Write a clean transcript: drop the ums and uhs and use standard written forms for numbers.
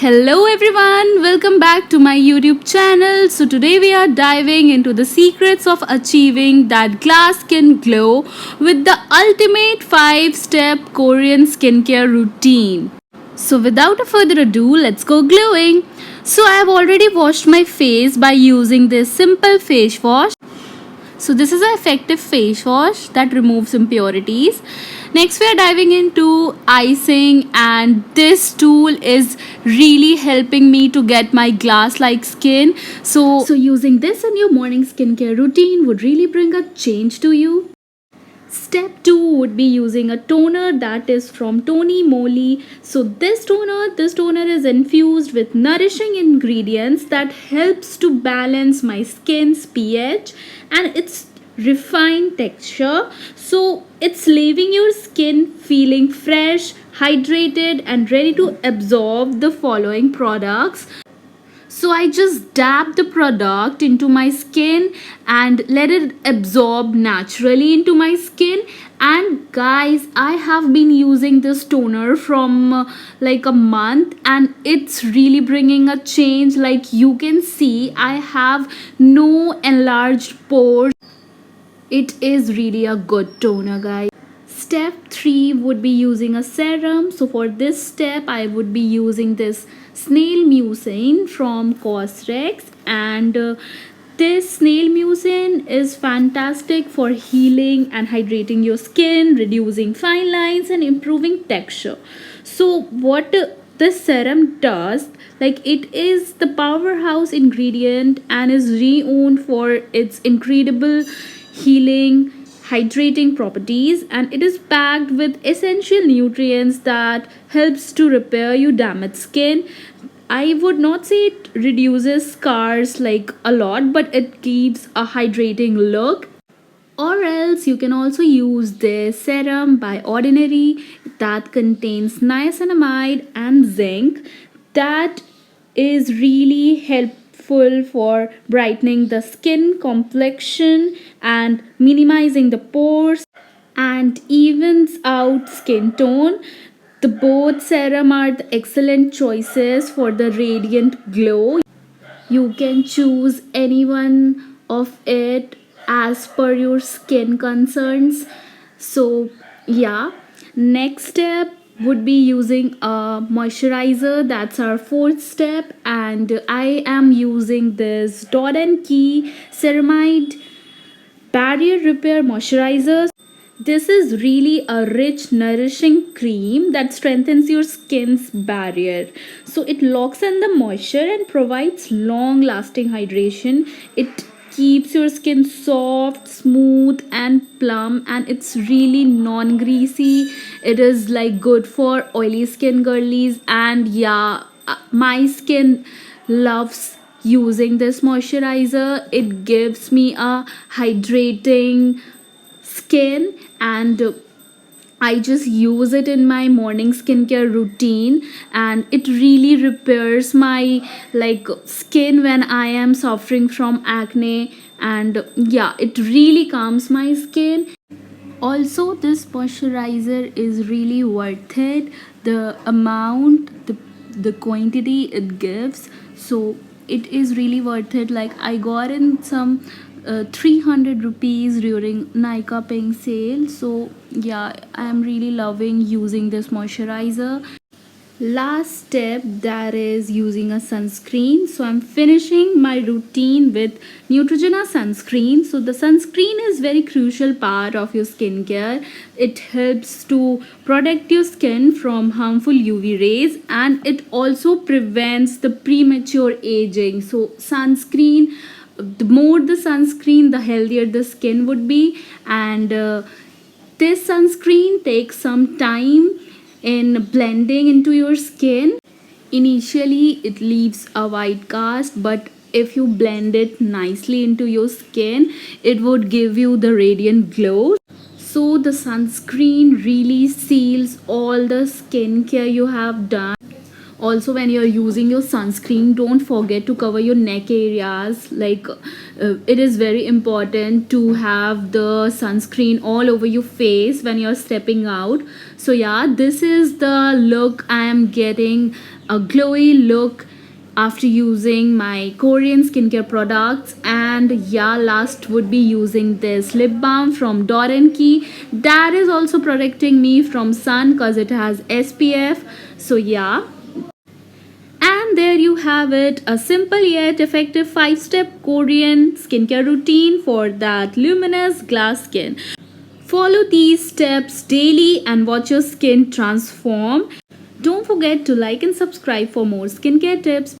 Hello everyone, welcome back to my YouTube channel. So today we are diving into the secrets of achieving that glass skin glow with the ultimate 5-step Korean skincare routine. So without a further ado, let's go glowing. So I have already washed my face by using this simple face wash. So this is an effective face wash that removes impurities. Next we are diving into icing, and this tool is really helping me to get my glass like skin. So using this in your morning skincare routine would really bring a change to you. Step 2 would be using a toner that is from Tolny moly. So this toner is infused with nourishing ingredients that helps to balance my skin's pH and its refined texture. So it's leaving your skin feeling fresh, hydrated and ready to absorb the following products. So I just dab the product into my skin and let it absorb naturally into my skin. And guys, I have been using this toner from like a month, and it's really bringing a change. Like you can see, I have no enlarged pores. It is really a good toner, guys. Step 3 would be using a serum. So for this step I would be using this Snail Mucin from Cosrx, and this Snail Mucin is fantastic for healing and hydrating your skin, reducing fine lines and improving texture. So what this serum does, like, it is the powerhouse ingredient and is renowned for its incredible healing, hydrating properties, and it is packed with essential nutrients that helps to repair your damaged skin. I would not say it reduces scars like a lot, but it gives a hydrating look. Or else you can also use this serum by Ordinary that contains niacinamide and zinc, that is really helpful for brightening the skin complexion and minimizing the pores and evens out skin tone. The both serum are the excellent choices for the radiant glow. You can choose any one of it as per your skin concerns. So yeah, next step would be using a moisturizer. That's our fourth step, and I am using this Dot and Key Ceramide barrier repair moisturizer. This is really a rich, nourishing cream that strengthens your skin's barrier. So it locks in the moisture and provides long lasting hydration. It keeps your skin soft, smooth, and plump, and it's really non greasy. It is like good for oily skin girlies, and yeah, my skin loves using this moisturizer. It gives me a hydrating skin, and I just use it in my morning skincare routine, and it really repairs my like skin when I am suffering from acne, and yeah, it really calms my skin. Also, this moisturizer is really worth it. The amount, the quantity it gives, so it is really worth it. Like I got in some 300 rupees during Nika paying sale. So yeah, I am really loving using this moisturizer. Last step, that is using a sunscreen. So I'm finishing my routine with Neutrogena sunscreen. So the sunscreen is very crucial part of your skincare. It helps to protect your skin from harmful UV rays, and it also prevents the premature aging. So sunscreen, the more the sunscreen, the healthier the skin would be. And this sunscreen takes some time in blending into your skin. Initially it leaves a white cast, but if you blend it nicely into your skin, it would give you the radiant glow. So the sunscreen really seals all the skincare you have done. Also, when you're using your sunscreen, don't forget to cover your neck areas. Like it is very important to have the sunscreen all over your face when you're stepping out. So yeah, this is the look I am getting, a glowy look after using my Korean skincare products. And yeah, last would be using this lip balm from Dot and Key, that is also protecting me from sun because it has SPF. So yeah, and there you have it, a simple yet effective 5-step Korean skincare routine for that luminous glass skin. Follow these steps daily and watch your skin transform. Don't forget to like and subscribe for more skincare tips.